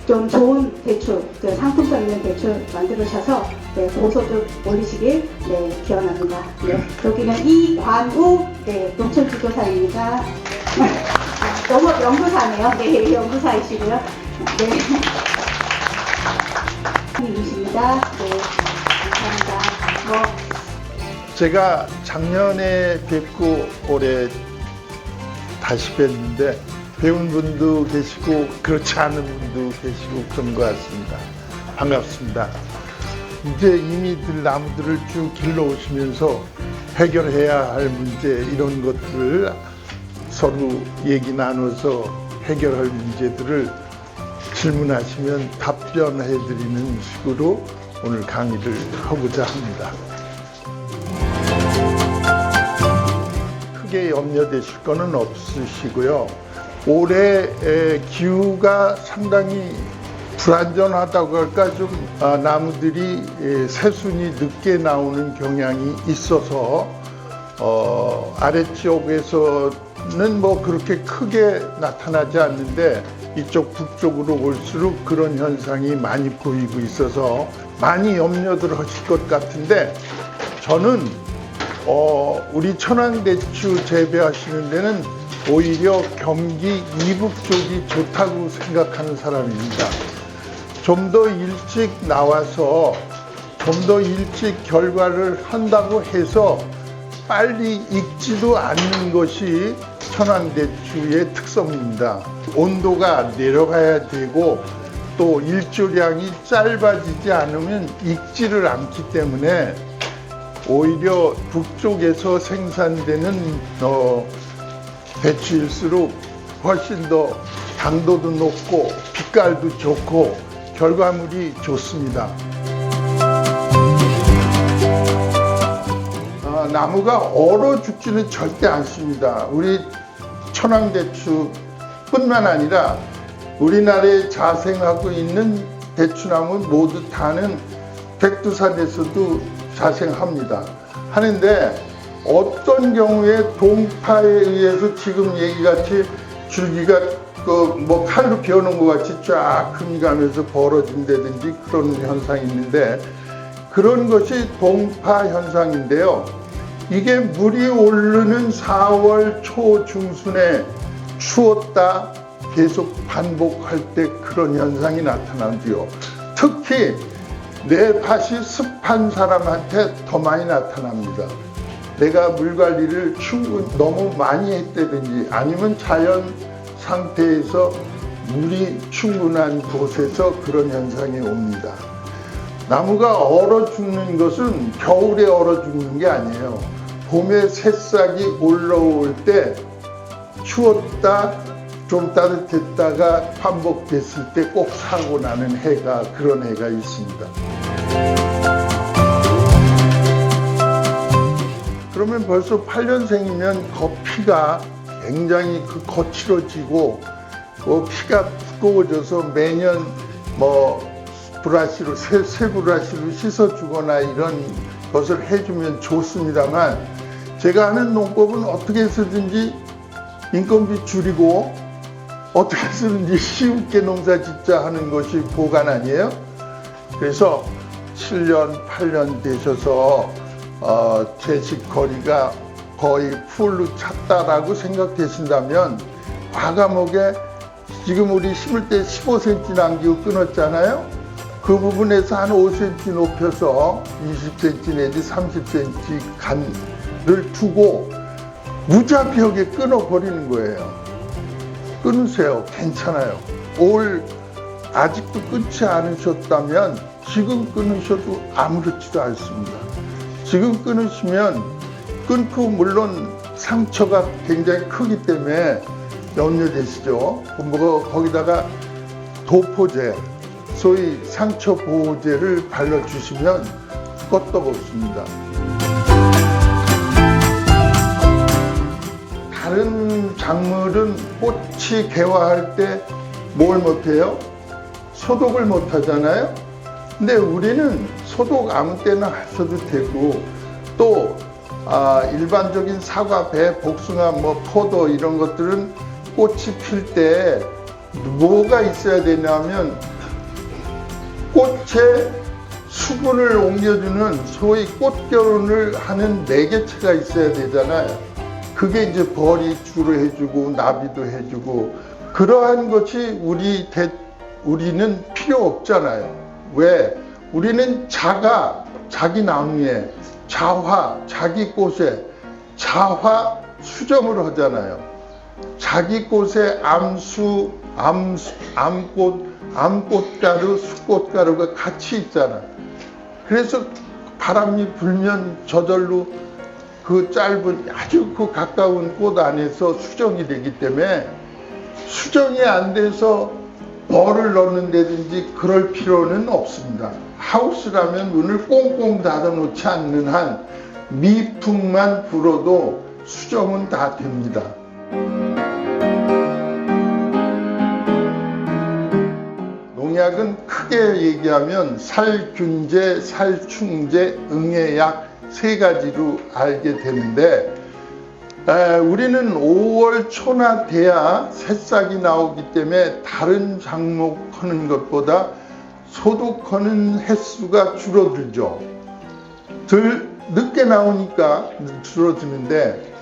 좀 좋은 대출, 상품성 있는 대출 만들으셔서 고소득 올리시길 기원합니다. 여기는 이관우 농촌지도사입니다. 너무 연구사네요. 연구사이시고요. 이십니다. 감사합니다. 제가 작년에 뵙고 올해 다시 뵀는데 배운 분도 계시고 그렇지 않은 분도 계시고 그런 것 같습니다. 반갑습니다. 이제 이미들 나무들을 쭉 길러오시면서 해결해야 할 문제 이런 것들을 서로 얘기 나눠서 해결할 문제들을 질문하시면 답변해 드리는 식으로 오늘 강의를 하고자 합니다. 크게 염려되실 거는 없으시고요. 올해 기후가 상당히 불안전하다고 할까, 좀 나무들이 새순이 늦게 나오는 경향이 있어서 아래쪽에서는 뭐 그렇게 크게 나타나지 않는데 이쪽 북쪽으로 올수록 그런 현상이 많이 보이고 있어서 많이 염려들 하실 것 같은데, 저는 우리 천황대추 재배하시는 데는 오히려 경기 이북 쪽이 좋다고 생각하는 사람입니다. 좀 더 일찍 나와서 좀 더 일찍 결과를 한다고 해서 빨리 익지도 않는 것이 천황대추의 특성입니다. 온도가 내려가야 되고 또 일조량이 짧아지지 않으면 익지를 않기 때문에 오히려 북쪽에서 생산되는 대추일수록 훨씬 더 당도도 높고 빛깔도 좋고 결과물이 좋습니다. 나무가 얼어 죽지는 절대 않습니다. 우리 천황대추뿐만 아니라 우리나라에 자생하고 있는 대추나무 모두 다는 백두산에서도 자생합니다. 하는데 어떤 경우에 동파에 의해서 지금 얘기같이 줄기가 뭐 칼로 베어놓은 것 같이 쫙 금이 가면서 벌어진다든지 그런 현상이 있는데, 그런 것이 동파 현상인데요. 이게 물이 오르는 4월 초 중순에 추웠다 계속 반복할 때 그런 현상이 나타나고요. 특히 내 밭이 습한 사람한테 더 많이 나타납니다. 내가 물 관리를 너무 많이 했다든지 아니면 자연 상태에서 물이 충분한 곳에서 그런 현상이 옵니다. 나무가 얼어 죽는 것은 겨울에 얼어 죽는 게 아니에요. 봄에 새싹이 올라올 때 추웠다 좀 따뜻했다가 반복됐을 때 꼭 사고 나는 해가, 그런 해가 있습니다. 그러면 벌써 8년생이면 피가 굉장히 거칠어지고 피가 두꺼워져서 매년 브라시로 새 브라시로 씻어주거나 이런 것을 해주면 좋습니다만, 제가 하는 농법은 어떻게 해서든지 인건비 줄이고 어떻게 해서든지 쉽게 농사 짓자 하는 것이 보관 아니에요? 그래서 7년, 8년 되셔서 채식거리가 거의 풀로 찼다라고 생각되신다면, 과감하게 지금 우리 심을 때 15cm 남기고 끊었잖아요. 그 부분에서 한 5cm 높여서 20cm 내지 30cm 간을 두고 무자비하게 끊어버리는 거예요. 끊으세요. 괜찮아요. 올 아직도 끊지 않으셨다면 지금 끊으셔도 아무렇지도 않습니다. 지금 끊으시면 끊고 물론 상처가 굉장히 크기 때문에 염려되시죠. 거기다가 도포제, 소위 상처 보호제를 발라주시면 껐떡없습니다. 다른 작물은 꽃이 개화할 때 뭘 못해요? 소독을 못하잖아요. 근데 우리는 소독 아무 때나 하셔도 되고, 또 일반적인 사과, 배, 복숭아, 포도 이런 것들은 꽃이 필 때 뭐가 있어야 되냐면 꽃에 수분을 옮겨주는 소위 꽃결혼을 하는 매개체가 있어야 되잖아요. 그게 이제 벌이 주로 해주고 나비도 해주고 그러한 것이 우리는 필요 없잖아요. 왜? 우리는 자기 나무에 자화, 자기 꽃에 자화 수정을 하잖아요. 자기 꽃에 암수, 암꽃가루, 수꽃가루가 같이 있잖아. 그래서 바람이 불면 저절로 그 짧은 아주 그 가까운 꽃 안에서 수정이 되기 때문에 수정이 안 돼서 벌을 넣는다든지 그럴 필요는 없습니다. 하우스라면 문을 꽁꽁 닫아 놓지 않는 한 미풍만 불어도 수정은 다 됩니다. 농약은 크게 얘기하면 살균제, 살충제, 응애약 세 가지로 알게 되는데 우리는 5월 초나 돼야 새싹이 나오기 때문에 다른 작목 하는 것보다 소독하는 횟수가 줄어들죠. 덜 늦게 나오니까 줄어드는데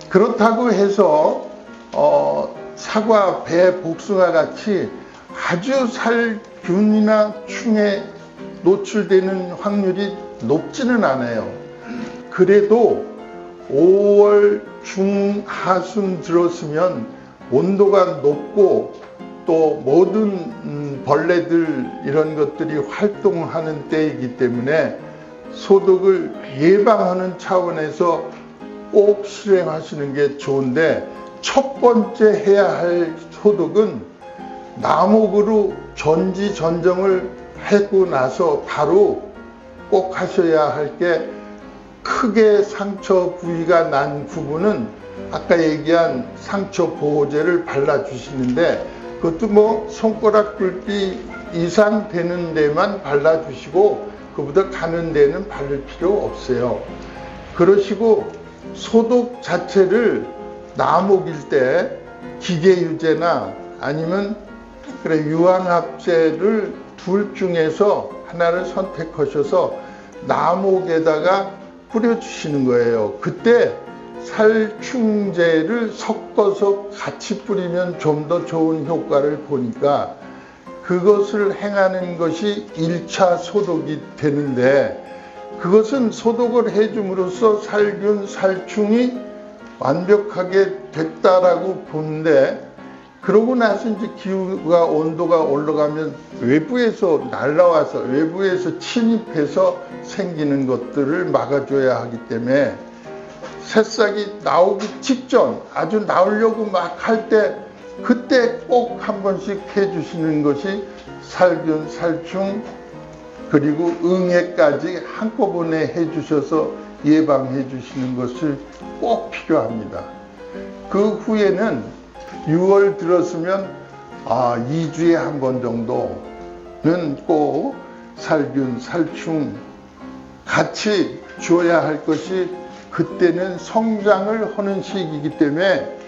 그렇다고 해서 사과, 배, 복숭아 같이 아주 살균이나 충에 노출되는 확률이 높지는 않아요. 그래도 5월 중하순 들었으면 온도가 높고 또 모든 벌레들 이런 것들이 활동하는 때이기 때문에 소독을 예방하는 차원에서 꼭 실행하시는 게 좋은데 첫 번째 해야 할 소독은 나목으로 전지전정을 하고 나서 바로 꼭 하셔야 할 게 크게 상처 부위가 난 부분은 아까 얘기한 상처 보호제를 발라주시는데 그것도 뭐 손가락 굵기 이상 되는 데만 발라주시고 그보다 가는 데는 바를 필요 없어요. 그러시고 소독 자체를 나목일 때 기계유제나 아니면 유황합제를 둘 중에서 하나를 선택하셔서 나목에다가 뿌려주시는 거예요. 그때 살충제를 섞어서 같이 뿌리면 좀 더 좋은 효과를 보니까 그것을 행하는 것이 1차 소독이 되는데 그것은 소독을 해줌으로써 살균, 살충이 완벽하게 됐다라고 보는데 그러고 나서 이제 기후가 온도가 올라가면 외부에서 날라와서 외부에서 침입해서 생기는 것들을 막아줘야 하기 때문에 새싹이 나오기 직전 아주 나오려고 막 할 때 그때 꼭 한 번씩 해주시는 것이 살균, 살충 그리고 응애까지 한꺼번에 해주셔서 예방해 주시는 것을 꼭 필요합니다. 그 후에는 6월 들었으면 2주에 한 번 정도는 꼭 살균, 살충 같이 줘야 할 것이 그때는 성장을 하는 시기이기 때문에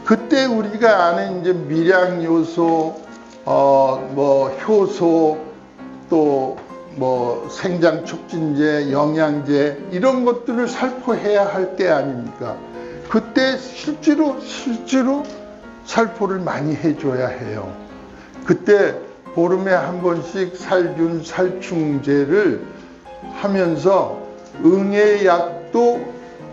그때 우리가 아는 이제 밀양 요소, 효소 또 생장 촉진제, 영양제 이런 것들을 살포해야 할 때 아닙니까? 그때 실제로 살포를 많이 해줘야 해요. 그때 보름에 한 번씩 살균, 살충제를 하면서 응애약도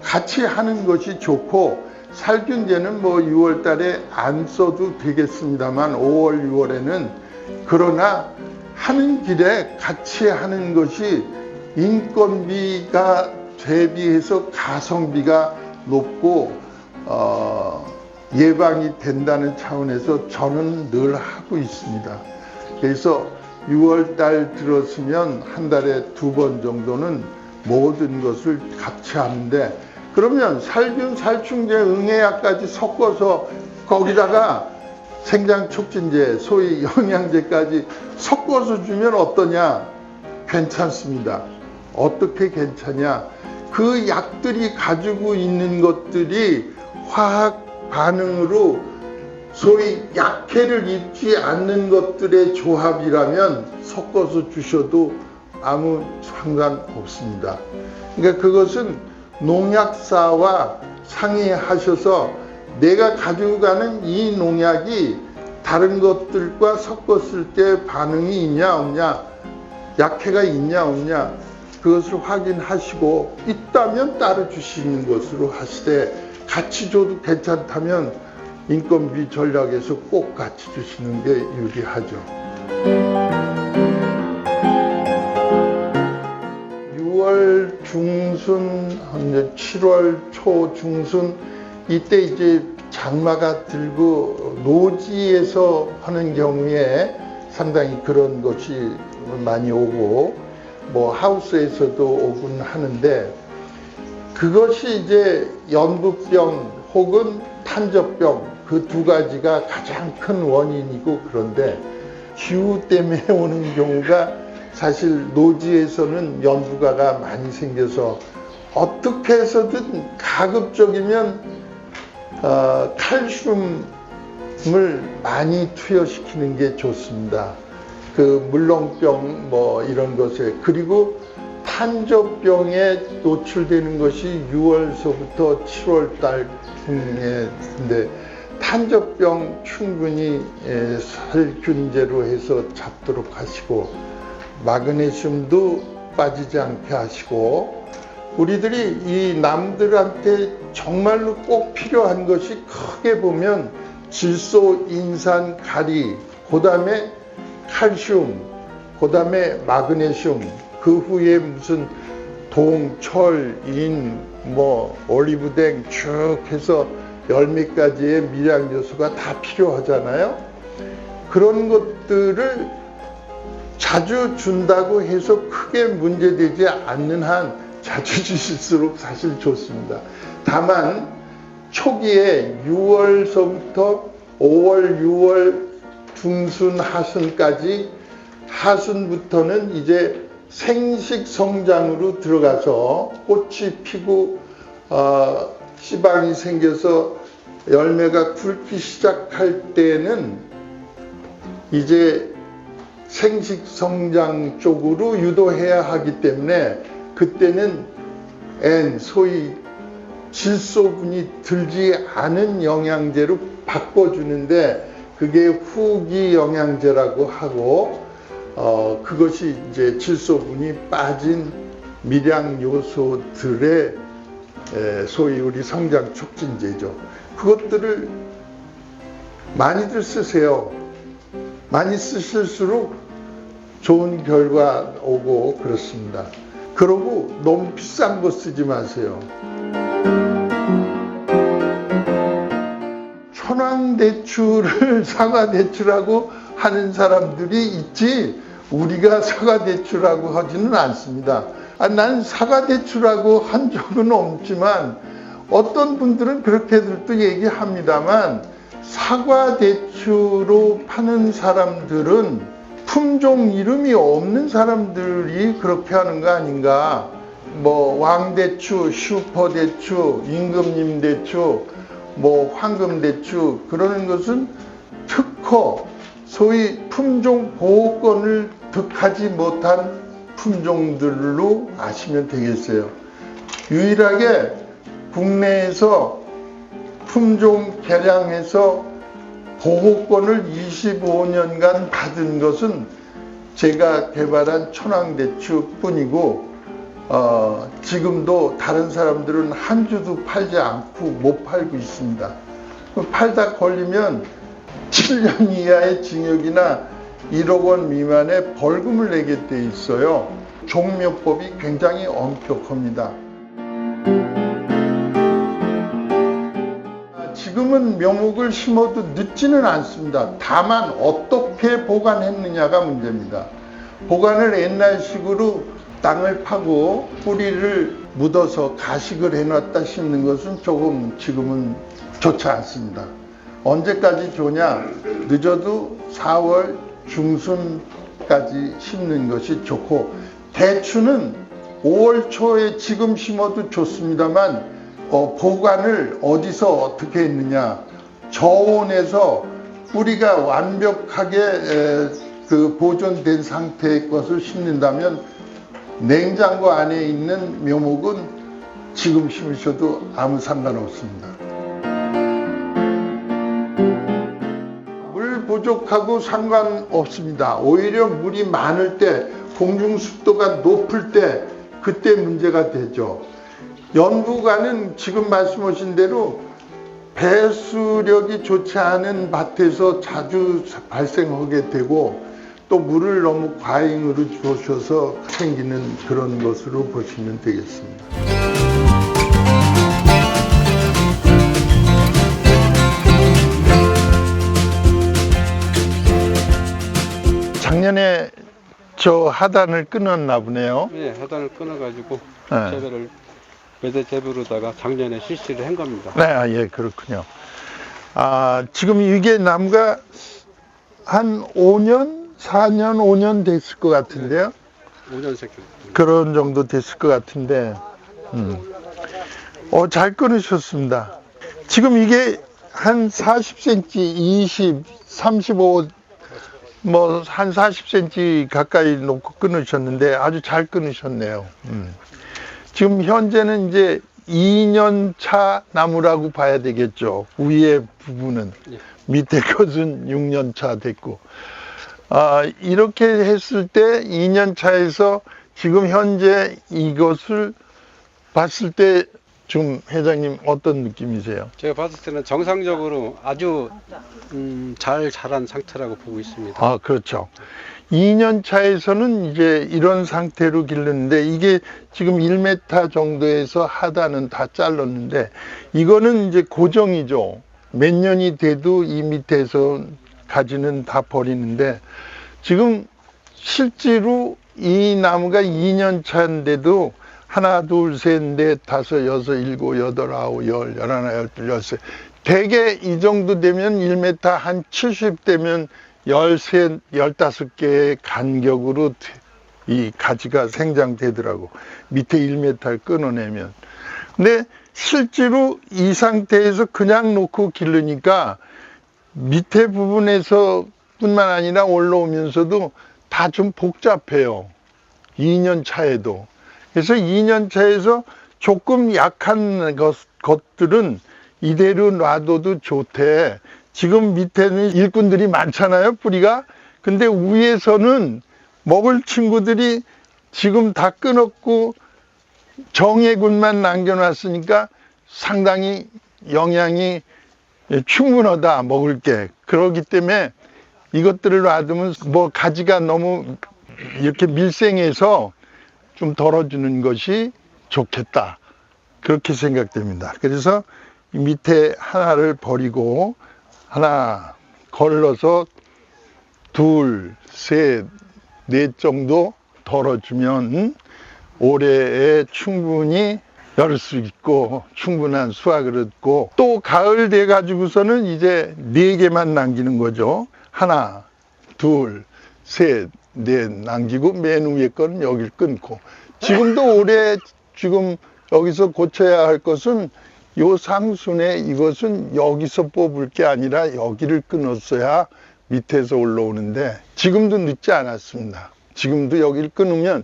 같이 하는 것이 좋고 살균제는 6월 달에 안 써도 되겠습니다만 5월, 6월에는 그러나 하는 길에 같이 하는 것이 인건비가 대비해서 가성비가 높고 예방이 된다는 차원에서 저는 늘 하고 있습니다. 그래서 6월 달 들었으면 한 달에 2번 정도는 모든 것을 같이 하는데 그러면 살균, 살충제, 응애약까지 섞어서 거기다가 생장촉진제, 소위 영양제까지 섞어서 주면 어떠냐? 괜찮습니다. 어떻게 괜찮냐? 그 약들이 가지고 있는 것들이 화학 반응으로 소위 약해를 입지 않는 것들의 조합이라면 섞어서 주셔도 아무 상관없습니다. 그러니까 그것은 농약사와 상의하셔서 내가 가지고 가는 이 농약이 다른 것들과 섞었을 때 반응이 있냐 없냐, 약해가 있냐 없냐, 그것을 확인하시고 있다면 따로 주시는 것으로 하시되, 같이 줘도 괜찮다면 인건비 전략에서 꼭 같이 주시는 게 유리하죠. 6월 중순, 7월 초 중순, 이때 이제 장마가 들고 노지에서 하는 경우에 상당히 그런 것이 많이 오고, 뭐 하우스에서도 오곤 하는데, 그것이 이제 연부병 혹은 탄저병, 그 두 가지가 가장 큰 원인이고, 그런데 기후 때문에 오는 경우가 사실 노지에서는 연부가가 많이 생겨서 어떻게 해서든 가급적이면 칼슘을 많이 투여시키는 게 좋습니다. 그 물렁병 뭐 이런 것에, 그리고 탄저병에 노출되는 것이 6월서부터 7월 달쯤인데, 탄저병 충분히 살균제로 해서 잡도록 하시고, 마그네슘도 빠지지 않게 하시고, 우리들이 이 남들한테 정말로 꼭 필요한 것이 크게 보면 질소, 인산, 가리, 그 다음에 칼슘, 그 다음에 마그네슘, 그 후에 무슨 동, 철, 인, 뭐 올리브댕 쭉 해서 10몇 가지의 미량 요소가 다 필요하잖아요. 그런 것들을 자주 준다고 해서 크게 문제되지 않는 한 자주 주실수록 사실 좋습니다. 다만 초기에 6월서부터 5월, 6월 중순, 하순까지, 하순부터는 이제 생식 성장으로 들어가서 꽃이 피고 씨방이 생겨서 열매가 굵기 시작할 때는 이제 생식 성장 쪽으로 유도해야 하기 때문에, 그때는 N, 소위 질소분이 들지 않은 영양제로 바꿔주는데, 그게 후기 영양제라고 하고, 그것이 이제 질소분이 빠진 미량 요소들의 소위 우리 성장 촉진제죠. 그것들을 많이들 쓰세요. 많이 쓰실수록 좋은 결과 오고 그렇습니다. 그러고 너무 비싼 거 쓰지 마세요. 천황대추를 사과대추라고 하는 사람들이 있지, 우리가 사과대추라고 하지는 않습니다. 난 사과대추라고 한 적은 없지만 어떤 분들은 그렇게들도 얘기합니다만, 사과대추로 파는 사람들은 품종 이름이 없는 사람들이 그렇게 하는 거 아닌가. 뭐 왕대추, 슈퍼대추, 임금님대추, 뭐 황금대추, 그러는 것은 특허, 소위 품종 보호권을 득하지 못한 품종들로 아시면 되겠어요. 유일하게 국내에서 품종 개량해서 보호권을 25년간 받은 것은 제가 개발한 천황대추 뿐이고, 지금도 다른 사람들은 한 주도 팔지 않고 못 팔고 있습니다. 팔다 걸리면 7년 이하의 징역이나 1억 원 미만의 벌금을 내게 돼 있어요. 종묘법이 굉장히 엄격합니다. 지금은 묘목을 심어도 늦지는 않습니다. 다만 어떻게 보관했느냐가 문제입니다. 보관을 옛날식으로 땅을 파고 뿌리를 묻어서 가식을 해놨다 심는 것은 조금 지금은 좋지 않습니다. 언제까지 좋냐? 늦어도 4월 중순까지 심는 것이 좋고, 대추는 5월 초에 지금 심어도 좋습니다만 보관을 어디서 어떻게 했느냐, 저온에서 뿌리가 완벽하게 그 보존된 상태의 것을 심는다면 냉장고 안에 있는 묘목은 지금 심으셔도 아무 상관없습니다. 물 부족하고 상관없습니다. 오히려 물이 많을 때, 공중 습도가 높을 때 그때 문제가 되죠. 연부가는 지금 말씀하신 대로 배수력이 좋지 않은 밭에서 자주 발생하게 되고 또 물을 너무 과잉으로 주셔서 생기는 그런 것으로 보시면 되겠습니다. 작년에 저 하단을 끊었나 보네요. 네, 하단을 끊어가지고 네. 재배를 매대 재배로다가 작년에 실시를 한 겁니다. 네, 예, 그렇군요. 지금 이게 나무가 한 5년, 4년, 5년 됐을 것 같은데요. 5년색. 그런 정도 됐을 것 같은데, 잘 끊으셨습니다. 지금 이게 한 40cm, 20, 35, 뭐 한 40cm 가까이 놓고 끊으셨는데 아주 잘 끊으셨네요. 지금 현재는 이제 2년 차 나무라고 봐야 되겠죠. 위에 부분은. 예. 밑에 것은 6년 차 됐고. 이렇게 했을 때 2년 차에서 지금 현재 이것을 봤을 때 좀 회장님 어떤 느낌이세요? 제가 봤을 때는 정상적으로 아주 잘 자란 상태라고 보고 있습니다. 그렇죠. 2년 차에서는 이제 이런 상태로 기르는데 이게 지금 1m 정도에서 하단은 다 잘랐는데 이거는 이제 고정이죠. 몇 년이 돼도 이 밑에서 가지는 다 버리는데 지금 실제로 이 나무가 2년 차인데도 하나, 둘, 셋, 넷, 다섯, 여섯, 일곱, 여덟, 아홉, 열, 열하나, 열둘, 열세. 대개 이 정도 되면 1m 한 70 되면 13, 15개의 간격으로 이 가지가 생장되더라고. 밑에 1m를 끊어내면. 근데 실제로 이 상태에서 그냥 놓고 기르니까 밑에 부분에서 뿐만 아니라 올라오면서도 다 좀 복잡해요. 2년 차에도. 그래서 2년 차에서 조금 약한 것들은 이대로 놔둬도 좋대. 지금 밑에는 일꾼들이 많잖아요, 뿌리가. 근데 위에서는 먹을 친구들이 지금 다 끊었고 정예군만 남겨놨으니까 상당히 영양이 충분하다, 먹을 게. 그렇기 때문에 이것들을 놔두면 뭐 가지가 너무 이렇게 밀생해서 좀 덜어주는 것이 좋겠다. 그렇게 생각됩니다. 그래서 밑에 하나를 버리고 하나 걸러서 둘, 셋, 넷 정도 덜어주면 올해에 충분히 열 수 있고 충분한 수확을 얻고 또 가을 돼 가지고서는 이제 4개만 남기는 거죠. 하나, 둘, 셋, 넷 남기고 맨 위에 거는 여기를 끊고 지금도 올해 지금 여기서 고쳐야 할 것은 요 상순에 이것은 여기서 뽑을 게 아니라 여기를 끊었어야 밑에서 올라오는데 지금도 늦지 않았습니다. 지금도 여기를 끊으면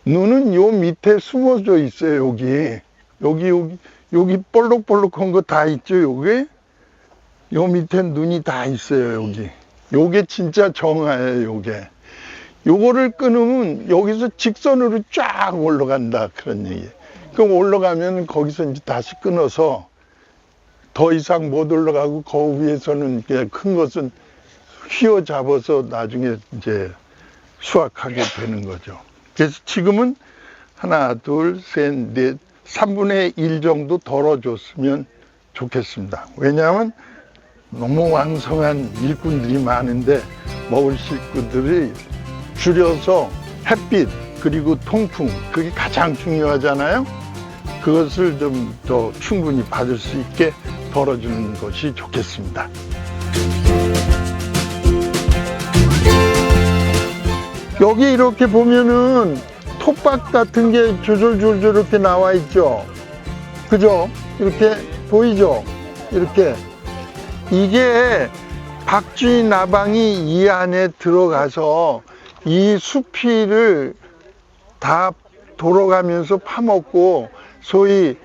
눈은 요 밑에 숨어져 있어요. 여기 볼록볼록한 거 다 있죠. 요 밑에 눈이 다 있어요. 요게 진짜 정화예요. 요거를 끊으면 여기서 직선으로 쫙 올라간다 그런 얘기예요. 그럼 올라가면 거기서 이제 다시 끊어서 더 이상 못 올라가고 그 위에서는 그냥 큰 것은 휘어잡아서 나중에 이제 수확하게 되는 거죠. 그래서 지금은 하나, 둘, 셋, 넷, 3분의 1 정도 덜어줬으면 좋겠습니다. 왜냐하면 너무 왕성한 일꾼들이 많은데 먹을 식구들이 줄여서 햇빛 그리고 통풍 그게 가장 중요하잖아요. 그것을 좀 더 충분히 받을 수 있게 덜어주는 것이 좋겠습니다. 여기 이렇게 보면은 톱밥 같은 게 줄줄줄 이렇게 나와 있죠. 그죠? 이렇게 보이죠? 이렇게 이게 박쥐 나방이 이 안에 들어가서 이 수피를 다 돌아가면서 파먹고 소위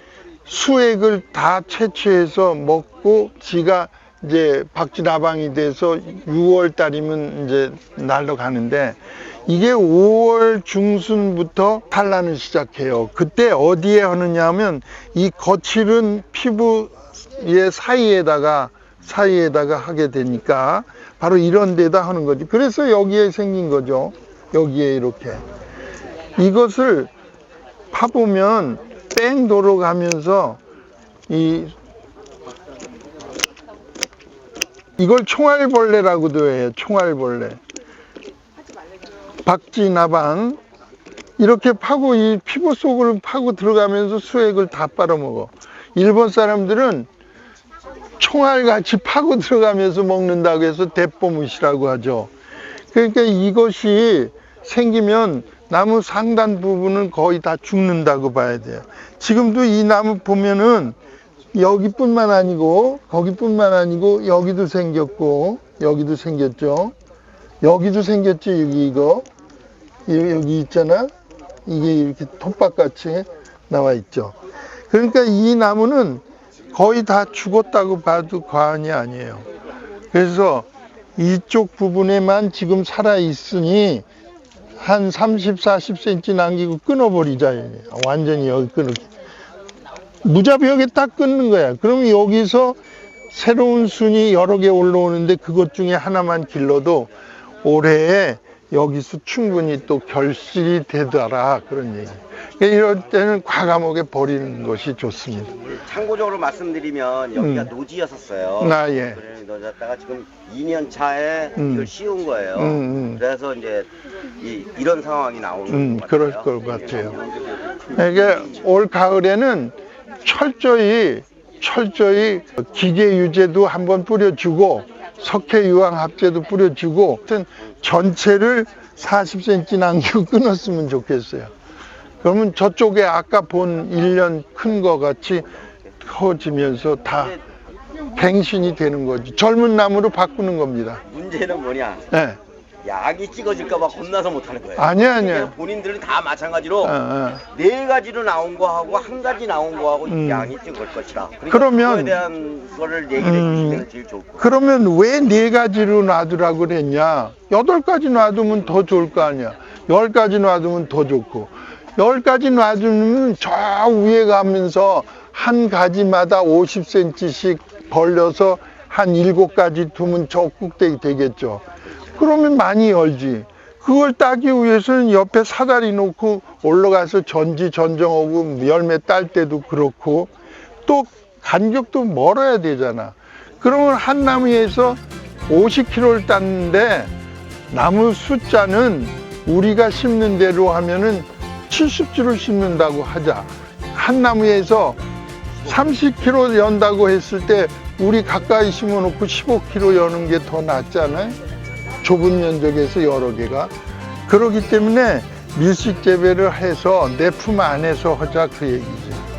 수액을 다 채취해서 먹고 지가 이제 박쥐 나방이 돼서 6월 달이면 이제 날아가는데 이게 5월 중순부터 산란을 시작해요. 그때 어디에 하느냐 하면 이 거칠은 피부의 사이에다가 하게 되니까 바로 이런 데다 하는 거지. 그래서 여기에 생긴 거죠. 여기에 이렇게. 이것을 파보면 뺑 돌아가면서 이걸 총알벌레라고도 해요. 총알벌레. 박쥐나방 이렇게 파고 이 피부 속을 파고 들어가면서 수액을 다 빨아먹어. 일본 사람들은 총알같이 파고 들어가면서 먹는다고 해서 대포무시라고 하죠. 그러니까 이것이 생기면 나무 상단 부분은 거의 다 죽는다고 봐야 돼요. 지금도 이 나무 보면은 여기뿐만 아니고 거기뿐만 아니고 여기도 생겼고 여기도 생겼죠. 여기도 생겼죠. 여기 있잖아. 이게 이렇게 톱밥같이 나와 있죠. 그러니까 이 나무는 거의 다 죽었다고 봐도 과언이 아니에요. 그래서 이쪽 부분에만 지금 살아 있으니 한 30, 40cm 남기고 끊어버리자. 완전히 여기 끊을게. 무자비하게 딱 끊는 거야. 그러면 여기서 새로운 순이 여러 개 올라오는데 그것 중에 하나만 길러도 올해에 여기서 충분히 또 결실이 되더라. 그런 얘기. 이럴 때는 과감하게 버리는 것이 좋습니다. 참고적으로 말씀드리면 여기가 노지였었어요. 예. 그래 넣었다가 지금 2년 차에 이걸 씌운 거예요. 그래서 이제 이런 상황이 나오는 것 그럴 같아요. 것 같아요. 이게 올 가을에는 철저히 기계 유제도 한번 뿌려주고 석회 유황 합제도 뿌려주고 하여튼 전체를 40cm 남기고 끊었으면 좋겠어요. 그러면 저쪽에 아까 본 1년 큰 거 같이 커지면서 다 갱신이 되는 거지. 젊은 나무로 바꾸는 겁니다. 문제는 뭐냐? 네. 약이 찍어질까봐 겁나서 못하는 거예요. 아니야. 본인들은 다 마찬가지로 4가지로 나온 거하고 1가지 나온 거하고 양이 찍을 것이다. 그러니까 그러면 그거에 대한 거를 얘기를 해주시면 제일 좋을 거예요. 그러면 왜 4가지로 놔두라고 그랬냐? 8가지 놔두면 더 좋을 거 아니야. 10가지 놔두면 더 좋고 10가지 놔두면 저 위에 가면서 한 가지마다 50cm씩 벌려서 한 7가지 두면 저 꼭대기 되겠죠. 그러면 많이 열지. 그걸 따기 위해서는 옆에 사다리 놓고 올라가서 전지전정하고 열매 딸 때도 그렇고 또 간격도 멀어야 되잖아. 그러면 한 나무에서 50kg를 땄는데 나무 숫자는 우리가 심는 대로 하면은 70주를 심는다고 하자. 한 나무에서 30kg 연다고 했을 때 우리 가까이 심어놓고 15kg 여는 게 더 낫잖아요. 좁은 면적에서 여러 개가. 그렇기 때문에 밀식 재배를 해서 내 품 안에서 하자 그 얘기죠.